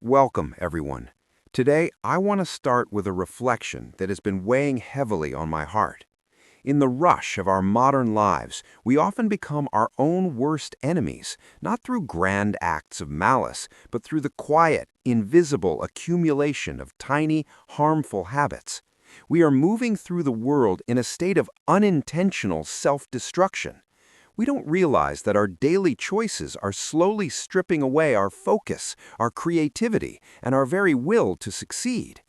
Welcome, everyone. Today, I want to start with a reflection that has been weighing heavily on my heart. In the rush of our modern lives, we often become our own worst enemies, not through grand acts of malice, but through the quiet, invisible accumulation of tiny, harmful habits. We are moving through the world in a state of unintentional self-destruction. We don't realize that our daily choices are slowly stripping away our focus, our creativity, and our very will to succeed.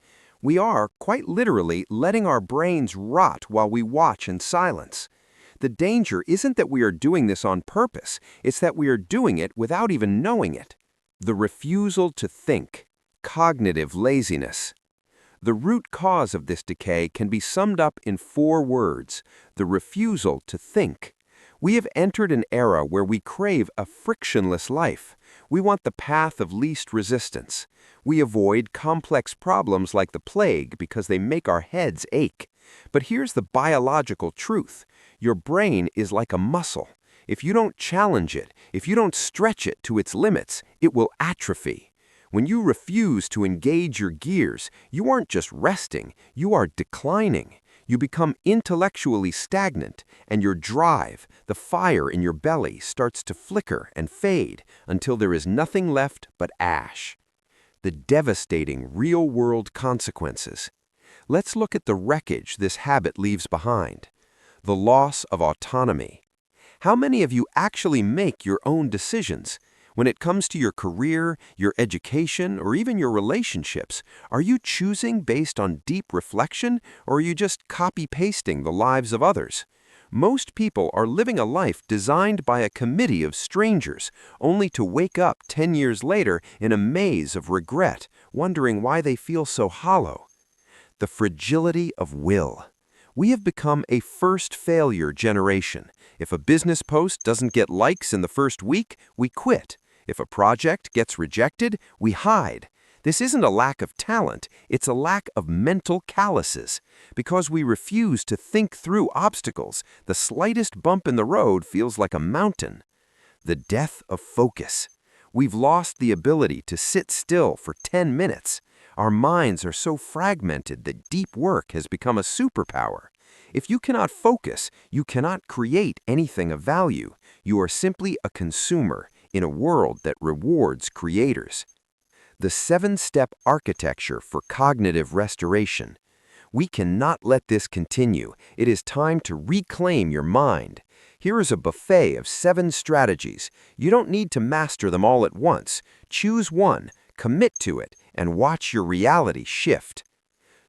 We are, quite literally, letting our brains rot while we watch in silence. The danger isn't that we are doing this on purpose, it's that we are doing it without even knowing it. The refusal to think, cognitive laziness. The root cause of this decay can be summed up in 4 words: the refusal to think. We have entered an era where we crave a frictionless life. We want the path of least resistance. We avoid complex problems like the plague because they make our heads ache. But here's the biological truth. Your brain is like a muscle. If you don't challenge it, if you don't stretch it to its limits, it will atrophy. When you refuse to engage your gears, you aren't just resting, you are declining. You become intellectually stagnant, and your drive, the fire in your belly, starts to flicker and fade until there is nothing left but ash. The devastating real-world consequences. Let's look at the wreckage this habit leaves behind. The loss of autonomy. How many of you actually make your own decisions? When it comes to your career, your education, or even your relationships, are you choosing based on deep reflection, or are you just copy-pasting the lives of others? Most people are living a life designed by a committee of strangers, only to wake up 10 years later in a maze of regret, wondering why they feel so hollow. The fragility of will. We have become a first failure generation. If a business post doesn't get likes in the first week, we quit. If a project gets rejected, we hide. This isn't a lack of talent, it's a lack of mental calluses. Because we refuse to think through obstacles, the slightest bump in the road feels like a mountain. The death of focus. We've lost the ability to sit still for 10 minutes. Our minds are so fragmented that deep work has become a superpower. If you cannot focus, you cannot create anything of value. You are simply a consumer in a world that rewards creators. The 7-step architecture for cognitive restoration. We cannot let this continue. It is time to reclaim your mind. Here is a buffet of 7 strategies. You don't need to master them all at once. Choose one, commit to it, and watch your reality shift.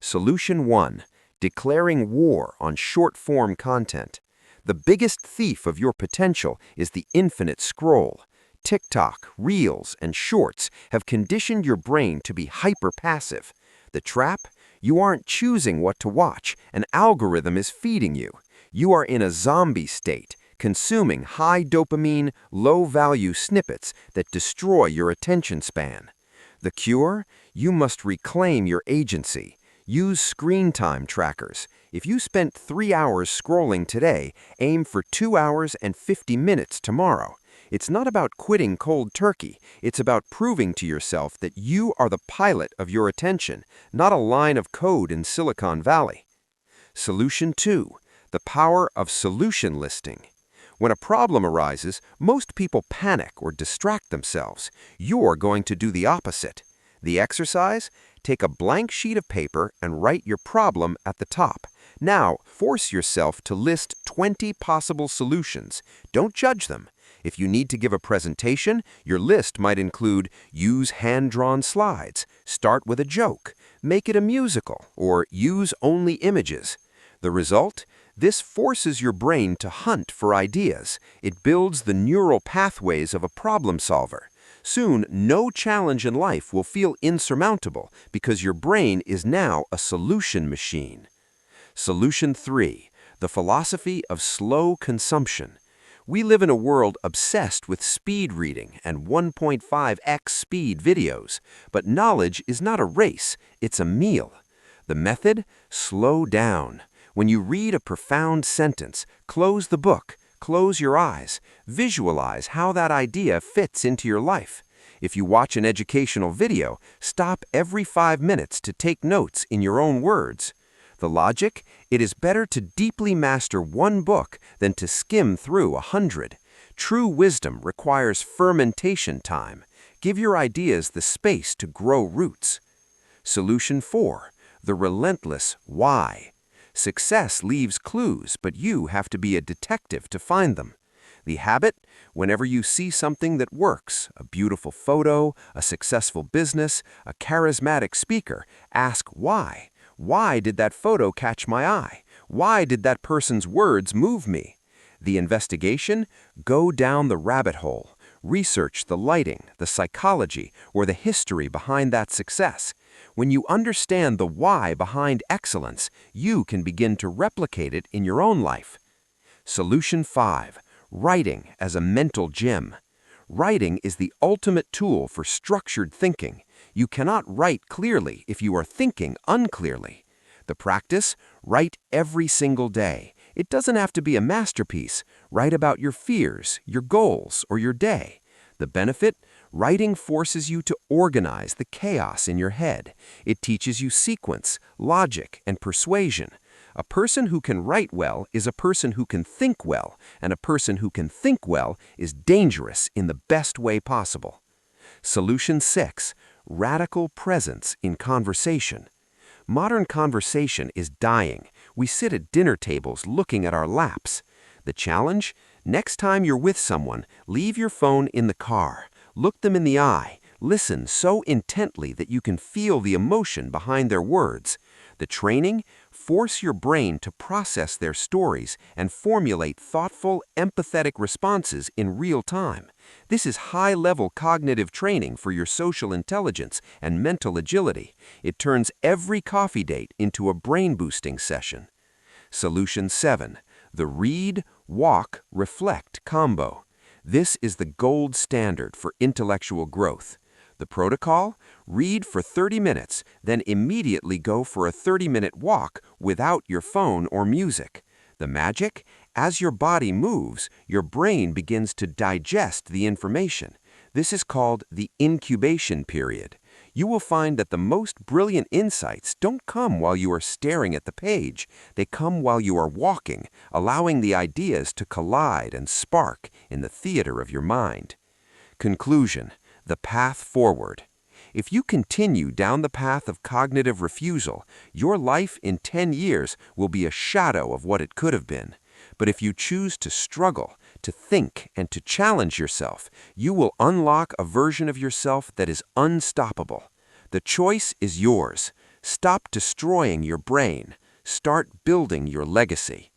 Solution 1. Declaring war on short-form content. The biggest thief of your potential is the infinite scroll. TikTok, Reels, and Shorts have conditioned your brain to be hyper-passive. The trap? You aren't choosing what to watch. An algorithm is feeding you. You are in a zombie state, consuming high dopamine, low-value snippets that destroy your attention span. The cure? You must reclaim your agency. Use screen time trackers. If you spent 3 hours scrolling today, aim for 2 hours and 50 minutes tomorrow. It's not about quitting cold turkey. It's about proving to yourself that you are the pilot of your attention, not a line of code in Silicon Valley. Solution 2. The power of solution listing. When a problem arises, most people panic or distract themselves. You're going to do the opposite. The exercise? Take a blank sheet of paper and write your problem at the top. Now, force yourself to list 20 possible solutions. Don't judge them. If you need to give a presentation, your list might include use hand-drawn slides, start with a joke, make it a musical, or use only images. The result? This forces your brain to hunt for ideas. It builds the neural pathways of a problem solver. Soon, no challenge in life will feel insurmountable because your brain is now a solution machine. Solution 3. The philosophy of slow consumption. We live in a world obsessed with speed reading and 1.5x speed videos, but knowledge is not a race, it's a meal. The method? Slow down. When you read a profound sentence, close the book, close your eyes, visualize how that idea fits into your life. If you watch an educational video, stop every 5 minutes to take notes in your own words. The logic? It is better to deeply master one book than to skim through 100. True wisdom requires fermentation time. Give your ideas the space to grow roots. Solution 4. The relentless why. Success leaves clues, but you have to be a detective to find them. The habit? Whenever you see something that works, a beautiful photo, a successful business, a charismatic speaker, ask why. Why did that photo catch my eye? Why did that person's words move me? The investigation? Go down the rabbit hole. Research the lighting, the psychology, or the history behind that success. When you understand the why behind excellence, you can begin to replicate it in your own life. Solution 5. Writing as a mental gym. Writing is the ultimate tool for structured thinking. You cannot write clearly if you are thinking unclearly. The practice? Write every single day. It doesn't have to be a masterpiece. Write about your fears, your goals, or your day. The benefit? Writing forces you to organize the chaos in your head. It teaches you sequence, logic, and persuasion. A person who can write well is a person who can think well, and a person who can think well is dangerous in the best way possible. Solution 6. Radical presence in conversation. Modern conversation is dying. We sit at dinner tables looking at our laps. The challenge? Next time you're with someone, leave your phone in the car. Look them in the eye. Listen so intently that you can feel the emotion behind their words. The training? Force your brain to process their stories and formulate thoughtful, empathetic responses in real time. This is high-level cognitive training for your social intelligence and mental agility. It turns every coffee date into a brain-boosting session. Solution 7. The read, walk, reflect combo. This is the gold standard for intellectual growth. The protocol? Read for 30 minutes, then immediately go for a 30-minute walk without your phone or music. The magic? As your body moves, your brain begins to digest the information. This is called the incubation period. You will find that the most brilliant insights don't come while you are staring at the page. They come while you are walking, allowing the ideas to collide and spark in the theater of your mind. Conclusion: the path forward. If you continue down the path of cognitive refusal, your life in 10 years will be a shadow of what it could have been. But if you choose to struggle, to think, and to challenge yourself, you will unlock a version of yourself that is unstoppable. The choice is yours. Stop destroying your brain. Start building your legacy.